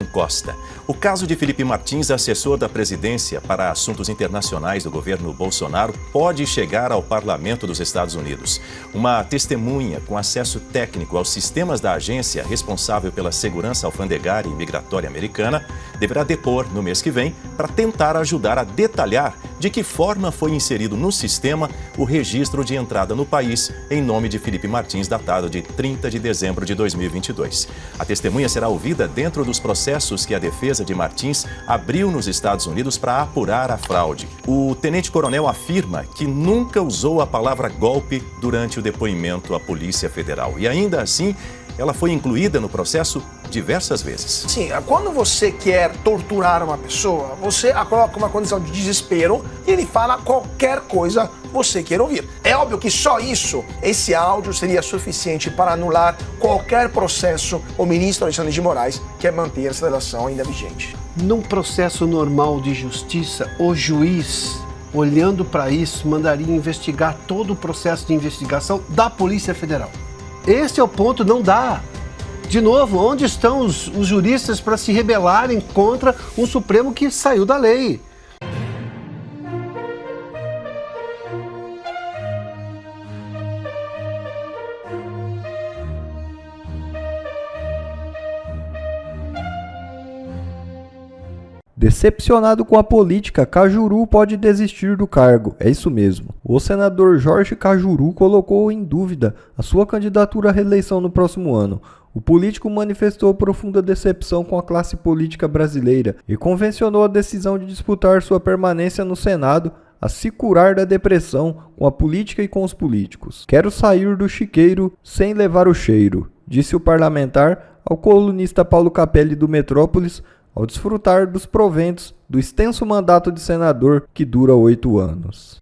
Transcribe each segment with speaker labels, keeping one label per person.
Speaker 1: Costa. O caso de Felipe Martins, assessor da presidência para assuntos internacionais do governo Bolsonaro, pode chegar ao parlamento dos Estados Unidos. Uma testemunha com acesso técnico aos sistemas da agência responsável pela segurança alfandegária e migratória americana deverá depor no mês que vem para tentar ajudar a detalhar de que forma foi inserido no sistema o registro de entrada no país em nome de Felipe Martins, datado de 30 de dezembro de 2022. A testemunha será ouvida dentro dos processos que a defesa de Martins abriu nos Estados Unidos para apurar a fraude. O tenente-coronel afirma que nunca usou a palavra golpe durante o depoimento à Polícia Federal. E ainda assim, ela foi incluída no processo diversas vezes.
Speaker 2: Sim, quando você quer torturar uma pessoa, você a coloca uma condição de desespero e ele fala qualquer coisa você quer ouvir. É óbvio que só isso, esse áudio seria suficiente para anular qualquer processo o ministro Alexandre de Moraes quer manter essa relação ainda vigente.
Speaker 3: Num processo normal de justiça, o juiz, olhando para isso, mandaria investigar todo o processo de investigação da Polícia Federal. Esse é o ponto, não dá. De novo, onde estão os juristas para se rebelarem contra um Supremo que saiu da lei?
Speaker 4: Decepcionado com a política, Cajuru pode desistir do cargo. É isso mesmo. O senador Jorge Cajuru colocou em dúvida a sua candidatura à reeleição no próximo ano. O político manifestou profunda decepção com a classe política brasileira e convencionou a decisão de disputar sua permanência no Senado a se curar da depressão com a política e com os políticos. Quero sair do chiqueiro sem levar o cheiro, disse o parlamentar ao colunista Paulo Capelli do Metrópolis, ao desfrutar dos proventos do extenso mandato de senador que dura 8 anos.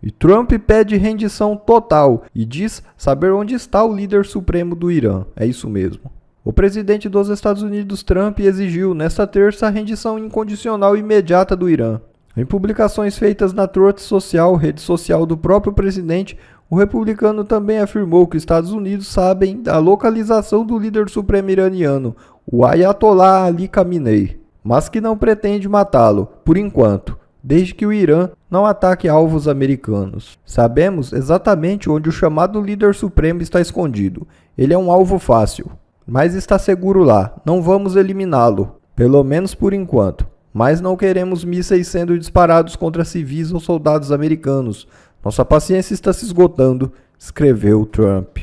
Speaker 4: E Trump pede rendição total e diz saber onde está o líder supremo do Irã. É isso mesmo. O presidente dos Estados Unidos, Trump, exigiu nesta terça a rendição incondicional e imediata do Irã. Em publicações feitas na Truth Social, rede social do próprio presidente, o republicano também afirmou que os Estados Unidos sabem da localização do líder supremo iraniano, o Ayatollah Ali Khamenei, mas que não pretende matá-lo, por enquanto, desde que o Irã não ataque alvos americanos. Sabemos exatamente onde o chamado líder supremo está escondido. Ele é um alvo fácil, mas está seguro lá. Não vamos eliminá-lo, pelo menos por enquanto. Mas não queremos mísseis sendo disparados contra civis ou soldados americanos. Nossa paciência está se esgotando, escreveu Trump.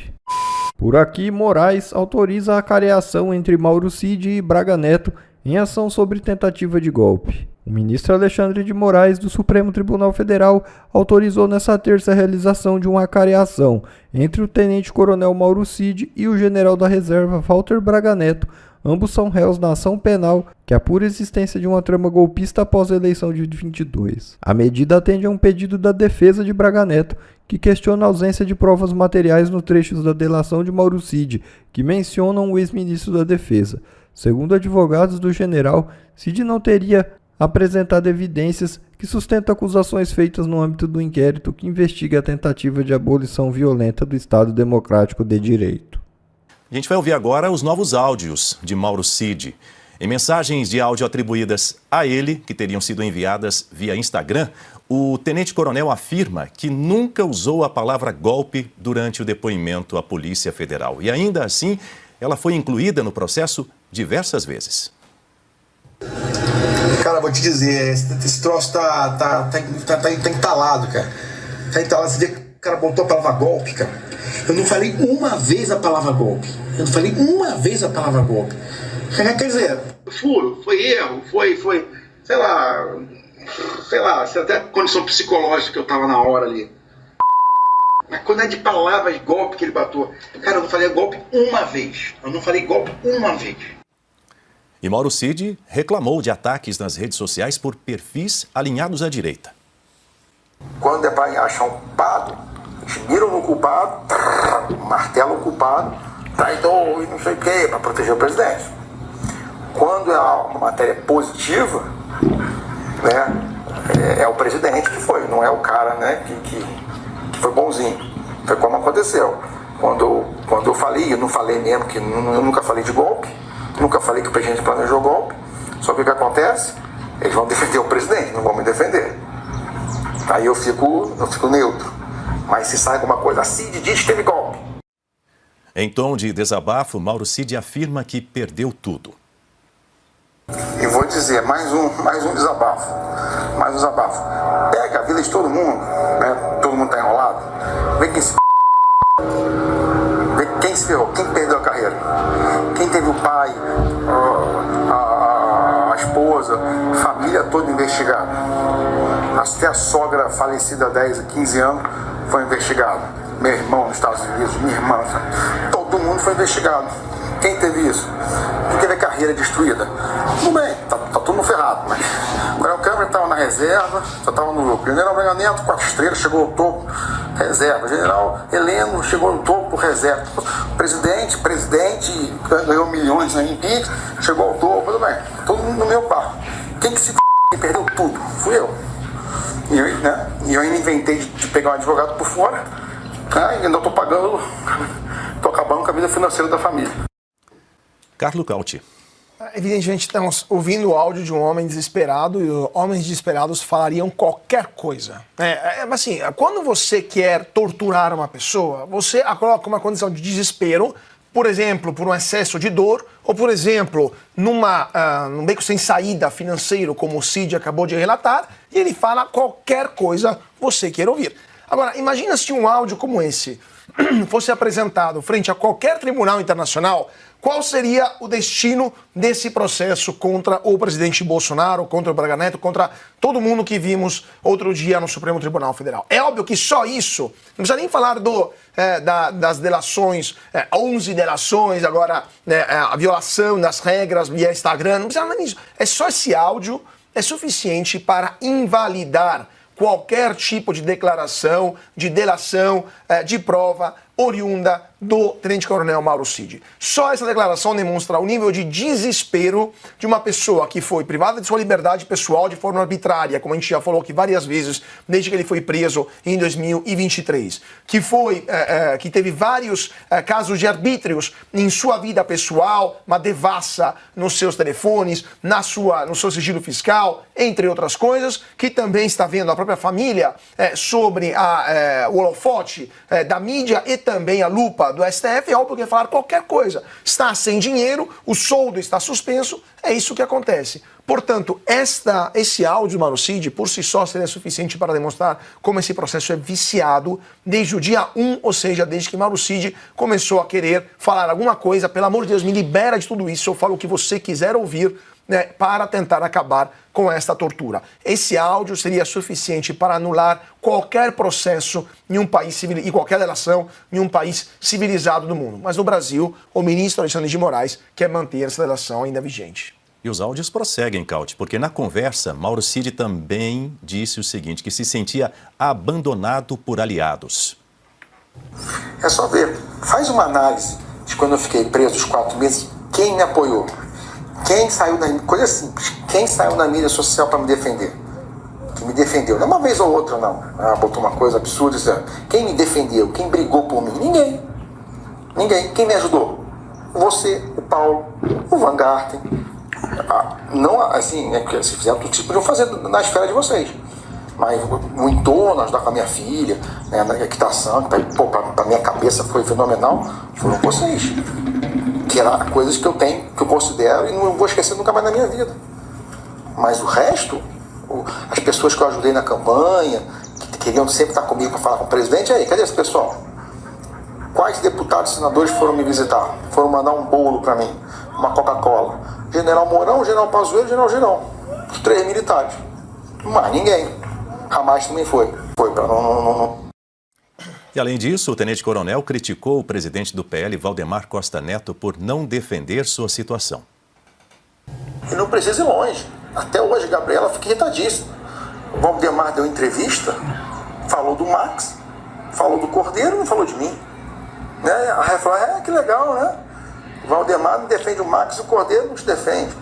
Speaker 4: Por aqui, Moraes autoriza a careação entre Mauro Cid e Braga Neto em ação sobre tentativa de golpe. O ministro Alexandre de Moraes, do Supremo Tribunal Federal, autorizou nesta terça a realização de uma acareação entre o tenente-coronel Mauro Cid e o general da reserva Walter Braga Neto. Ambos são réus na ação penal que apura a existência de uma trama golpista após a eleição de 2022. A medida atende a um pedido da defesa de Braga Neto, que questiona a ausência de provas materiais nos trechos da delação de Mauro Cid, que mencionam o ex-ministro da Defesa. Segundo advogados do general, Cid não teria apresentado evidências que sustentam acusações feitas no âmbito do inquérito que investiga a tentativa de abolição violenta do Estado Democrático de Direito.
Speaker 1: A gente vai ouvir agora os novos áudios de Mauro Cid. Em mensagens de áudio atribuídas a ele, que teriam sido enviadas via Instagram, o tenente-coronel afirma que nunca usou a palavra golpe durante o depoimento à Polícia Federal. E ainda assim, ela foi incluída no processo diversas vezes.
Speaker 5: Cara, vou te dizer, esse troço tá entalado, cara. Tá entalado, você vê que o cara botou a palavra golpe, cara. Eu não falei uma vez a palavra golpe. Quer dizer, furo, foi erro, foi, sei lá, até condição psicológica que eu tava na hora ali. Mas quando é de palavras golpe que ele bateu, cara, eu não falei golpe uma vez.
Speaker 1: E Mauro Cid reclamou de ataques nas redes sociais por perfis alinhados à direita.
Speaker 5: Quando é para achar um culpado, eles miram no culpado, martelam o culpado, traidor e não sei o que, para proteger o presidente. Quando é uma matéria positiva, né, é o presidente que foi, não é o cara, né, que foi bonzinho. Foi como aconteceu. Quando eu falei, eu não falei mesmo, que eu nunca falei de golpe, Nunca falei que o presidente planejou golpe. Só que o que acontece? Eles vão defender o presidente, não vão me defender. Aí eu fico neutro. Mas se sai alguma coisa, Cid diz que teve golpe.
Speaker 1: Em tom de desabafo, Mauro Cid afirma que perdeu tudo.
Speaker 5: E vou dizer, mais um desabafo. Mais um desabafo. Pega a vida de todo mundo, né? Todo mundo tá enrolado. Vê quem se vê quem se ferrou, quem perdeu a carreira. Quem teve o pai, a esposa, a família toda investigada. Até a sogra falecida há 10, 15 anos foi investigada. Meu irmão nos Estados Unidos, minha irmã, todo mundo foi investigado. Quem teve isso? Quem teve a carreira destruída? Tudo bem, tá todo mundo ferrado, mas o Coronel Câmara estava na reserva, já estava no grupo. General Braga Neto, 4 estrelas, chegou ao topo, reserva. General Heleno chegou ao topo, reserva. O presidente ganhou milhões em Pix, chegou ao topo, tudo bem. Todo mundo no meu par. Quem perdeu tudo? Fui eu. E eu ainda inventei de pegar um advogado por fora, né? E ainda estou pagando, estou acabando com a vida financeira da família.
Speaker 1: Carlo Cauti.
Speaker 2: Evidentemente, estamos ouvindo o áudio de um homem desesperado e homens desesperados falariam qualquer coisa. Mas assim, quando você quer torturar uma pessoa, você a coloca uma condição de desespero, por exemplo, por um excesso de dor, ou por exemplo, num beco sem saída financeiro, como o Cid acabou de relatar, e ele fala qualquer coisa você queira ouvir. Agora, imagina se um áudio como esse fosse apresentado frente a qualquer tribunal internacional, qual seria o destino desse processo contra o presidente Bolsonaro, contra o Braga Neto, contra todo mundo que vimos outro dia no Supremo Tribunal Federal? É óbvio que só isso, não precisa nem falar das delações, 11 delações, agora a violação das regras via Instagram, não precisa nada disso. É só esse áudio, é suficiente para invalidar qualquer tipo de declaração, de delação, de prova oriunda do tenente-coronel Mauro Cid. Só essa declaração demonstra o nível de desespero de uma pessoa que foi privada de sua liberdade pessoal de forma arbitrária, como a gente já falou aqui várias vezes, desde que ele foi preso em 2023, que teve vários casos de arbítrios em sua vida pessoal, uma devassa nos seus telefones, no seu sigilo fiscal, entre outras coisas, que também está vendo a própria família sobre o holofote da mídia e também a lupa do STF. É óbvio que falar qualquer coisa. Está sem dinheiro, o soldo está suspenso, é isso que acontece. Portanto, esse áudio do Mauro Cid, por si só, seria suficiente para demonstrar como esse processo é viciado desde o dia 1, ou seja, desde que Mauro Cid começou a querer falar alguma coisa. Pelo amor de Deus, me libera de tudo isso, eu falo o que você quiser ouvir, para tentar acabar com esta tortura. Esse áudio seria suficiente para anular qualquer processo em um país civil e qualquer delação em um país civilizado do mundo. Mas no Brasil, o ministro Alexandre de Moraes quer manter essa delação ainda vigente.
Speaker 1: E os áudios prosseguem, Cauti, porque na conversa, Mauro Cid também disse o seguinte, que se sentia abandonado por aliados.
Speaker 5: É só ver, faz uma análise de quando eu fiquei preso os 4 meses, quem me apoiou? Quem saiu da coisa simples, quem saiu na mídia social para me defender? Quem me defendeu? Não uma vez ou outra, não. Botou uma coisa absurda. Quem me defendeu? Quem brigou por mim? Ninguém. Ninguém. Quem me ajudou? Você, o Paulo, o Van Garten. Não assim, porque se fizer tudo, vocês podiam fazer na esfera de vocês. Mas o entorno, ajudar com a minha filha, na equitação, para minha cabeça foi fenomenal, foram vocês. Que eram coisas que eu tenho, que eu considero e não vou esquecer nunca mais na minha vida. Mas o resto, as pessoas que eu ajudei na campanha, que queriam sempre estar comigo para falar com o presidente, aí, cadê esse pessoal? Quais deputados e senadores foram me visitar? Foram mandar um bolo para mim, uma Coca-Cola? General Mourão, General Pazuello, General Girão. Os 3 militares. Mas ninguém. Ramais também foi. Foi para não.
Speaker 1: E além disso, o tenente-coronel criticou o presidente do PL, Valdemar Costa Neto, por não defender sua situação.
Speaker 5: E não precisa ir longe. Até hoje, Gabriela fica irritadíssima. O Valdemar deu entrevista, falou do Max, falou do Cordeiro, não falou de mim. A Raia falou, que legal, né? O Valdemar não defende o Max e o Cordeiro não te defende.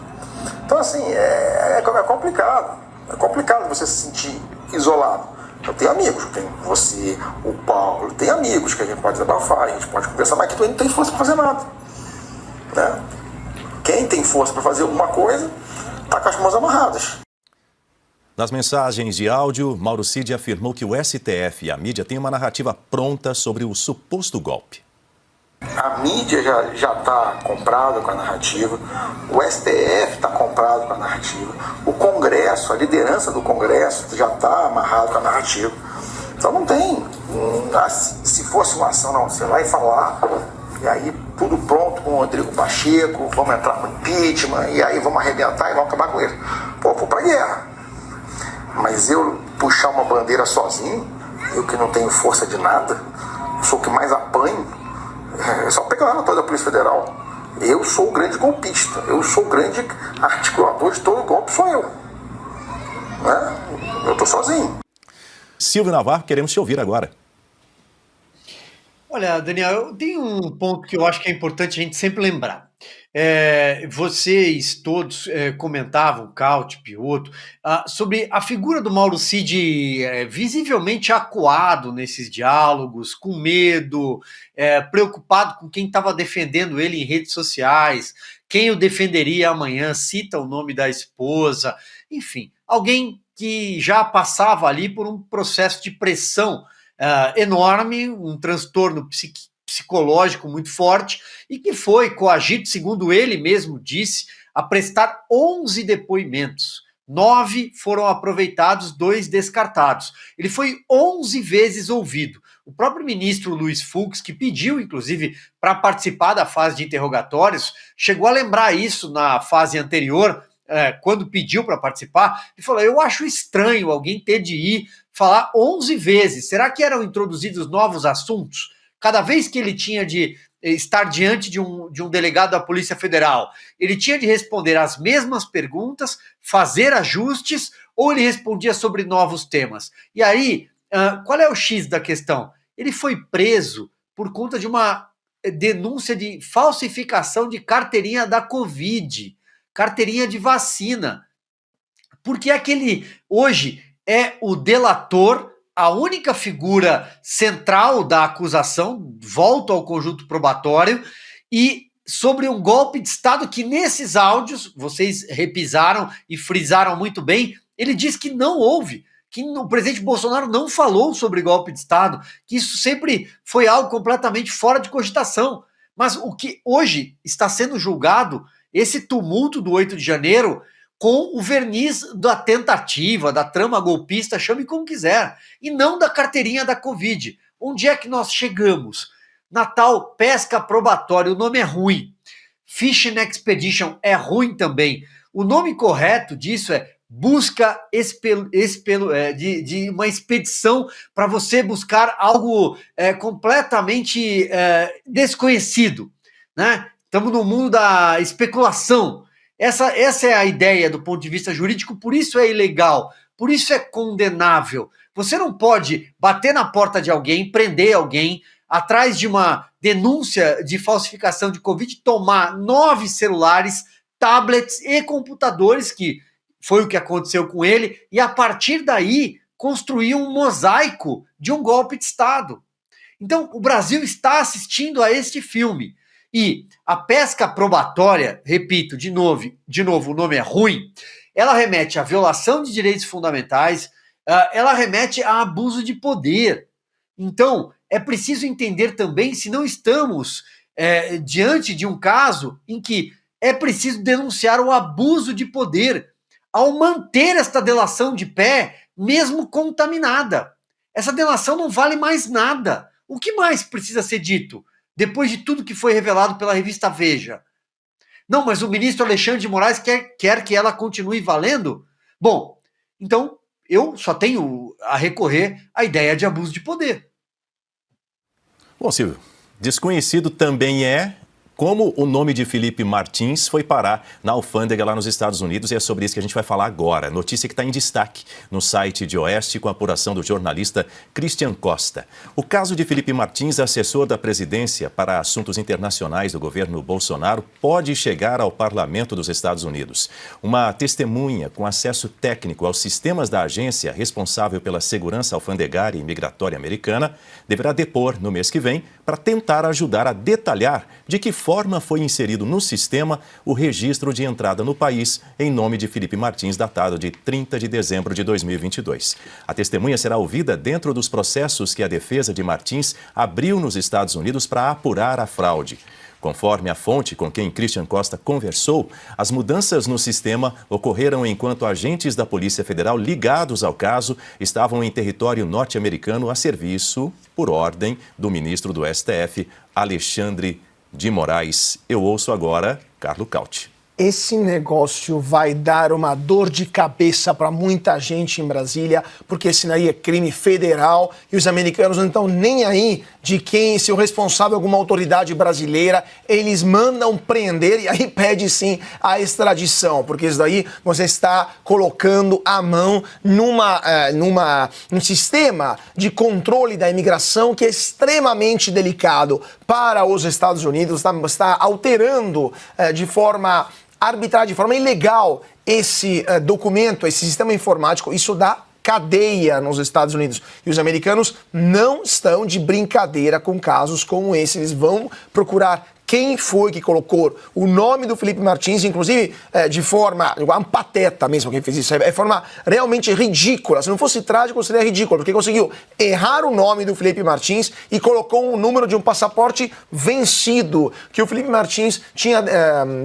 Speaker 5: Então, assim, é complicado. É complicado você se sentir isolado. Eu tenho amigos, tem você, o Paulo, tem amigos que a gente pode desabafar, a gente pode conversar, mas que tu não tem força para fazer nada. Né? Quem tem força para fazer alguma coisa, está com as mãos amarradas.
Speaker 1: Nas mensagens de áudio, Mauro Cid afirmou que o STF e a mídia têm uma narrativa pronta sobre o suposto golpe.
Speaker 5: A mídia já está comprada com a narrativa, o STF está comprado com a narrativa, o Congresso, a liderança do Congresso já está amarrado com a narrativa. Então não tem, se fosse uma ação, não, você vai falar, e aí tudo pronto com o Rodrigo Pacheco, vamos entrar com impeachment, e aí vamos arrebentar e vamos acabar com ele. Pô, vou pra guerra. Mas eu puxar uma bandeira sozinho, eu que não tenho força de nada, sou o que mais apanho, é só pegar a nota da Polícia Federal. Eu sou o grande golpista, eu sou o grande articulador de todo golpe, sou eu. Né? Eu tô sozinho.
Speaker 1: Silvio Navarro, queremos te ouvir agora.
Speaker 6: Olha, Daniel, tem um ponto que eu acho que é importante a gente sempre lembrar. Vocês todos comentavam, Caute, Piotto, sobre a figura do Mauro Cid visivelmente acuado nesses diálogos, com medo, preocupado com quem estava defendendo ele em redes sociais, quem o defenderia amanhã, cita o nome da esposa, enfim, alguém que já passava ali por um processo de pressão enorme, um transtorno psicológico muito forte e que foi coagido, segundo ele mesmo disse, a prestar 11 depoimentos. 9 foram aproveitados, 2 descartados. Ele foi 11 vezes ouvido. O próprio ministro Luiz Fux, que pediu, inclusive, para participar da fase de interrogatórios, chegou a lembrar isso na fase anterior, quando pediu para participar, e falou, eu acho estranho alguém ter de ir falar 11 vezes. Será que eram introduzidos novos assuntos? Cada vez que ele tinha de estar diante de um delegado da Polícia Federal, ele tinha de responder as mesmas perguntas, fazer ajustes, ou ele respondia sobre novos temas? E aí, qual é o X da questão? Ele foi preso por conta de uma denúncia de falsificação de carteirinha da Covid, carteirinha de vacina. Porque aquele hoje é o delator, a única figura central da acusação, volta ao conjunto probatório, e sobre um golpe de Estado que nesses áudios, vocês repisaram e frisaram muito bem, ele diz que não houve, que o presidente Bolsonaro não falou sobre golpe de Estado, que isso sempre foi algo completamente fora de cogitação. Mas o que hoje está sendo julgado, esse tumulto do 8 de janeiro, com o verniz da tentativa, da trama golpista, chame como quiser, e não da carteirinha da Covid. Onde é que nós chegamos? Na tal pesca probatória, o nome é ruim. Fishing Expedition é ruim também. O nome correto disso é busca de uma expedição para você buscar algo completamente desconhecido, né? Estamos no mundo da especulação. Essa é a ideia do ponto de vista jurídico, por isso é ilegal, por isso é condenável. Você não pode bater na porta de alguém, prender alguém, atrás de uma denúncia de falsificação de Covid, tomar 9 celulares, tablets e computadores, que foi o que aconteceu com ele, e a partir daí construir um mosaico de um golpe de Estado. Então, o Brasil está assistindo a este filme. E a pesca probatória, repito, de novo, o nome é ruim, ela remete à violação de direitos fundamentais, ela remete a abuso de poder. Então, é preciso entender também se não estamos diante de um caso em que é preciso denunciar o abuso de poder ao manter esta delação de pé, mesmo contaminada. Essa delação não vale mais nada. O que mais precisa ser dito? Depois de tudo que foi revelado pela revista Veja. Não, mas o ministro Alexandre de Moraes quer que ela continue valendo? Bom, então eu só tenho a recorrer à ideia de abuso de poder.
Speaker 1: Bom, Silvio, desconhecido também é como o nome de Felipe Martins foi parar na alfândega lá nos Estados Unidos, e é sobre isso que a gente vai falar agora. Notícia que está em destaque no site de Oeste com a apuração do jornalista Christian Costa. O caso de Felipe Martins, assessor da presidência para assuntos internacionais do governo Bolsonaro, pode chegar ao parlamento dos Estados Unidos. Uma testemunha com acesso técnico aos sistemas da agência responsável pela segurança alfandegária e migratória americana deverá depor no mês que vem para tentar ajudar a detalhar de que forma forma foi inserido no sistema o registro de entrada no país em nome de Felipe Martins, datado de 30 de dezembro de 2022. A testemunha será ouvida dentro dos processos que a defesa de Martins abriu nos Estados Unidos para apurar a fraude. Conforme a fonte com quem Christian Costa conversou, as mudanças no sistema ocorreram enquanto agentes da Polícia Federal ligados ao caso estavam em território norte-americano a serviço, por ordem do ministro do STF, Alexandre de Moraes. Eu ouço agora Carlo Cauti.
Speaker 2: Esse negócio vai dar uma dor de cabeça para muita gente em Brasília, porque esse aí é crime federal e os americanos não estão nem aí de quem, se o responsável é alguma autoridade brasileira, eles mandam prender e aí pede sim a extradição, porque isso daí você está colocando a mão num sistema de controle da imigração que é extremamente delicado para os Estados Unidos, está alterando de forma arbitrária, de forma ilegal, esse documento, esse sistema informático. Isso dá cadeia nos Estados Unidos. E os americanos não estão de brincadeira com casos como esse. Eles vão procurar quem foi que colocou o nome do Felipe Martins, inclusive de forma, igual um pateta mesmo quem fez isso, é forma realmente ridícula. Se não fosse trágico, seria ridículo, porque conseguiu errar o nome do Felipe Martins e colocou o número de um passaporte vencido, que o Felipe Martins tinha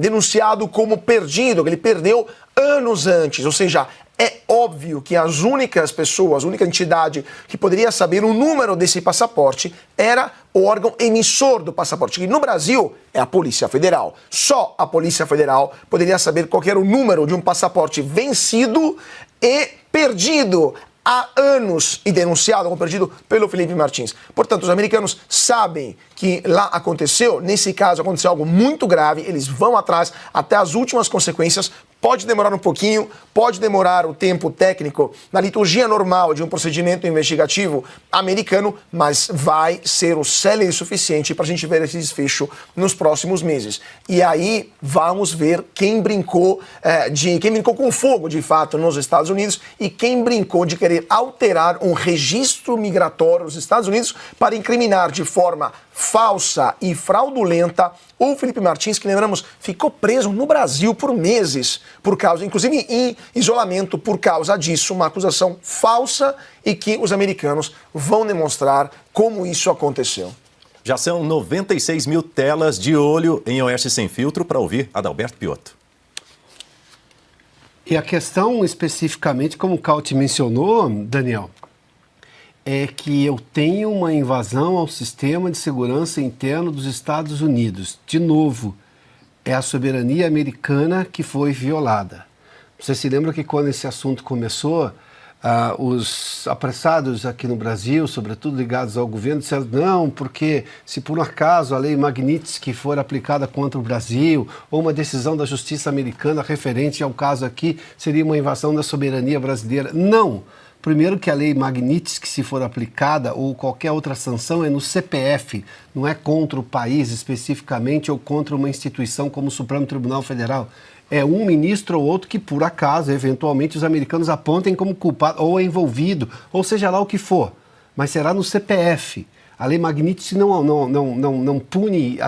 Speaker 2: denunciado como perdido, que ele perdeu anos antes, ou seja, é óbvio que as únicas pessoas, a única entidade que poderia saber o número desse passaporte era o órgão emissor do passaporte, que no Brasil é a Polícia Federal. Só a Polícia Federal poderia saber qual era o número de um passaporte vencido e perdido há anos e denunciado como perdido pelo Felipe Martins. Portanto, os americanos sabem que lá aconteceu, nesse caso aconteceu algo muito grave, eles vão atrás até as últimas consequências. Pode demorar um pouquinho, pode demorar o tempo técnico na liturgia normal de um procedimento investigativo americano, mas vai ser o célere suficiente para a gente ver esse desfecho nos próximos meses. E aí vamos ver quem brincou com fogo, de fato, nos Estados Unidos e quem brincou de querer alterar um registro migratório nos Estados Unidos para incriminar de forma falsa e fraudulenta o Felipe Martins, que, lembramos, ficou preso no Brasil por meses, inclusive em isolamento por causa disso, uma acusação falsa e que os americanos vão demonstrar como isso aconteceu.
Speaker 1: Já são 96 mil telas de olho em Oeste Sem Filtro para ouvir Adalberto Piotto.
Speaker 3: E a questão especificamente, como o Cauti mencionou, Daniel, é que eu tenho uma invasão ao sistema de segurança interno dos Estados Unidos. De novo, é a soberania americana que foi violada. Você se lembra que quando esse assunto começou, os apressados aqui no Brasil, sobretudo ligados ao governo, disseram não, porque se por um acaso a lei Magnitsky for aplicada contra o Brasil, ou uma decisão da justiça americana referente ao caso aqui, seria uma invasão da soberania brasileira. Não! Primeiro que a lei Magnitsky, se for aplicada, ou qualquer outra sanção, é no CPF, não é contra o país especificamente ou contra uma instituição como o Supremo Tribunal Federal. É um ministro ou outro que, por acaso, eventualmente, os americanos apontem como culpado ou envolvido, ou seja lá o que for. Mas será no CPF. A lei Magnitsky não pune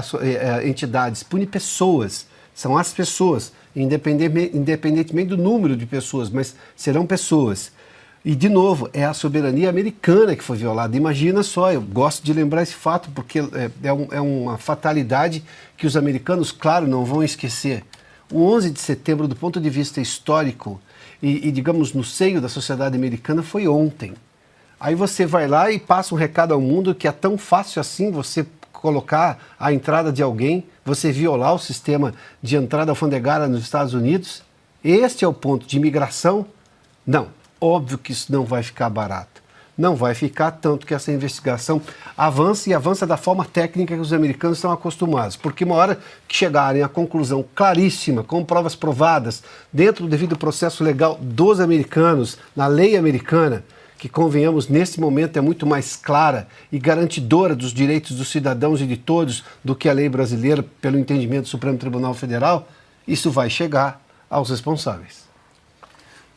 Speaker 3: entidades, pune pessoas. São as pessoas, independentemente do número de pessoas, mas serão pessoas. E, de novo, é a soberania americana que foi violada. Imagina só, eu gosto de lembrar esse fato porque é uma fatalidade que os americanos, claro, não vão esquecer. O 11 de setembro, do ponto de vista histórico e, digamos, no seio da sociedade americana, foi ontem. Aí você vai lá e passa um recado ao mundo que é tão fácil assim você colocar a entrada de alguém, você violar o sistema de entrada alfandegária nos Estados Unidos. Este é o ponto de imigração? Não. Óbvio que isso não vai ficar barato. Não vai ficar, tanto que essa investigação avança e avança da forma técnica que os americanos estão acostumados. Porque uma hora que chegarem à conclusão claríssima, com provas provadas, dentro do devido processo legal dos americanos, na lei americana, que, convenhamos, nesse momento é muito mais clara e garantidora dos direitos dos cidadãos e de todos do que a lei brasileira, pelo entendimento do Supremo Tribunal Federal, isso vai chegar aos responsáveis.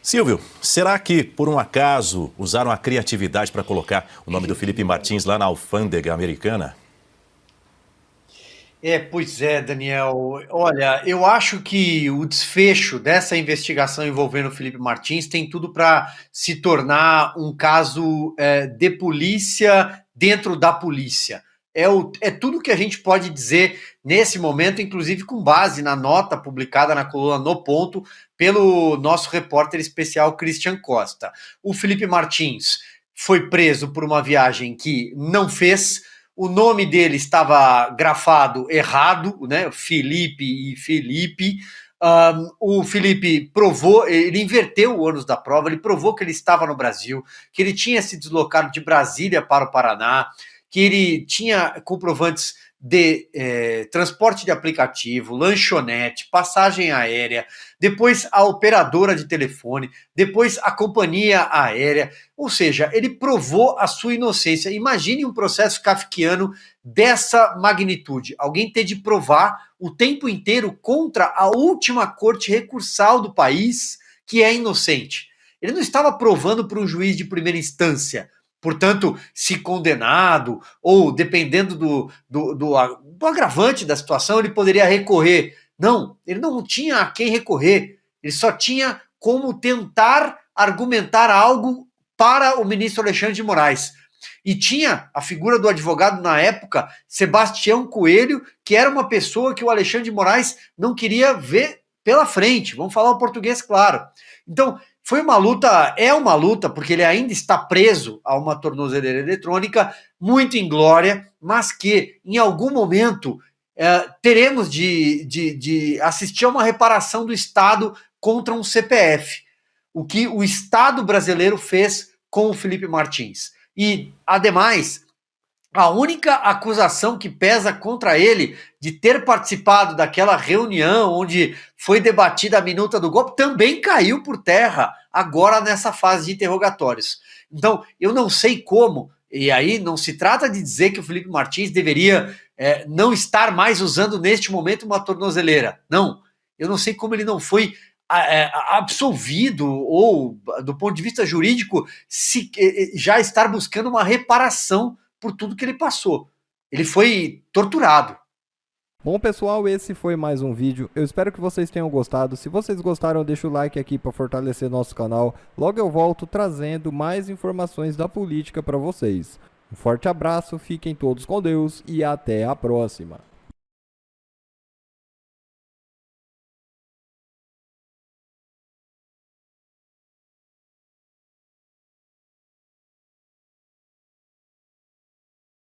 Speaker 1: Silvio, será que, por um acaso, usaram a criatividade para colocar o nome do Felipe Martins lá na alfândega americana?
Speaker 6: Pois é, Daniel. Olha, eu acho que o desfecho dessa investigação envolvendo o Felipe Martins tem tudo para se tornar um caso de polícia dentro da polícia. É tudo que a gente pode dizer nesse momento, inclusive com base na nota publicada na coluna No Ponto pelo nosso repórter especial Christian Costa. O Felipe Martins foi preso por uma viagem que não fez. O nome dele estava grafado errado, né? Felipe e Felipe. O Felipe provou, ele inverteu o ônus da prova, ele provou que ele estava no Brasil, que ele tinha se deslocado de Brasília para o Paraná, que ele tinha comprovantes de transporte de aplicativo, lanchonete, passagem aérea, depois a operadora de telefone, depois a companhia aérea, ou seja, ele provou a sua inocência. Imagine um processo kafkiano dessa magnitude, alguém ter de provar o tempo inteiro contra a última corte recursal do país que é inocente. Ele não estava provando para um juiz de primeira instância. Portanto, se condenado, ou dependendo do agravante da situação, ele poderia recorrer. Não, ele não tinha a quem recorrer. Ele só tinha como tentar argumentar algo para o ministro Alexandre de Moraes. E tinha a figura do advogado na época, Sebastião Coelho, que era uma pessoa que o Alexandre de Moraes não queria ver pela frente. Vamos falar o português claro. Então, foi uma luta, é uma luta, porque ele ainda está preso a uma tornozeleira eletrônica, muito inglória, mas que em algum momento teremos de assistir a uma reparação do Estado contra um CPF. O que o Estado brasileiro fez com o Felipe Martins. E, ademais, a única acusação que pesa contra ele de ter participado daquela reunião onde foi debatida a minuta do golpe também caiu por terra agora nessa fase de interrogatórios. Então, eu não sei como, e aí não se trata de dizer que o Felipe Martins deveria não estar mais usando neste momento uma tornozeleira. Não, eu não sei como ele não foi absolvido ou, do ponto de vista jurídico, já estar buscando uma reparação por tudo que ele passou. Ele foi torturado.
Speaker 4: Bom, pessoal, esse foi mais um vídeo. Eu espero que vocês tenham gostado. Se vocês gostaram, deixa o like aqui para fortalecer nosso canal. Logo eu volto trazendo mais informações da política para vocês. Um forte abraço, fiquem todos com Deus e até a próxima.